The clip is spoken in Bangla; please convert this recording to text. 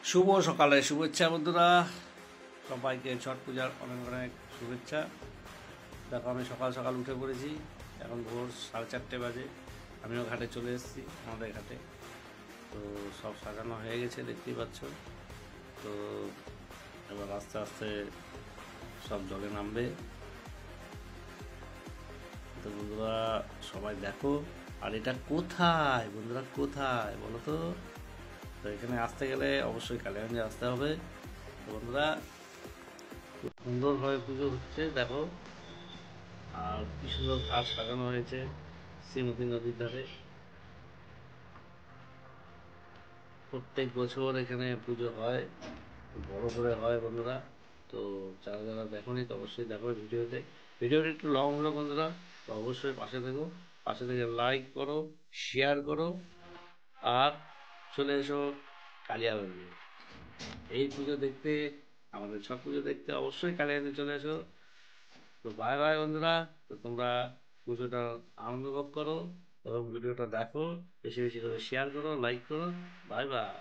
শুভ সকালে শুভেচ্ছা বন্ধুরা, সবাইকে ছট পূজার অনেক অনেক শুভেচ্ছা। দেখো আমি সকাল সকাল উঠে পড়েছি, এখন ভোর 4:30 বাজে। আমিও ঘাটে চলে এসেছি, আমাদের ঘাটে। তো সব সাজানো হয়ে গেছে দেখতেই পাচ্ছ। তো এবার আস্তে আস্তে সব জলে নামবে। তো বন্ধুরা সবাই দেখো, আর এটা কোথায় বন্ধুরা, কোথায় বলো তো? তো এখানে আসতে গেলে অবশ্যই কালিয়াগঞ্জে আসতে হবে। তো বন্ধুরা খুব সুন্দরভাবে পুজো হচ্ছে দেখো, আর কি সুন্দর ঘাট সাজানো হয়েছে শ্রীমতী নদীর ধারে। প্রত্যেক বছর এখানে পুজো হয়, বড় করে হয় বন্ধুরা। তো যারা যারা দেখোনি তো অবশ্যই দেখো ভিডিওটা একটু লং হলো বন্ধুরা। তো অবশ্যই পাশে থেকে লাইক করো, শেয়ার করো, আর চলে এসো কালিয়াগঞ্জে এই পুজো দেখতে। আমাদের ছট পুজো দেখতে অবশ্যই কালিয়াগঞ্জে চলে এসো। তো বাই বাই বন্ধুরা। তো তোমরা পুজোটা আনন্দ উপভোগ করো এবং ভিডিওটা দেখো, বেশি বেশি করে শেয়ার করো, লাইক করো। Bye bye.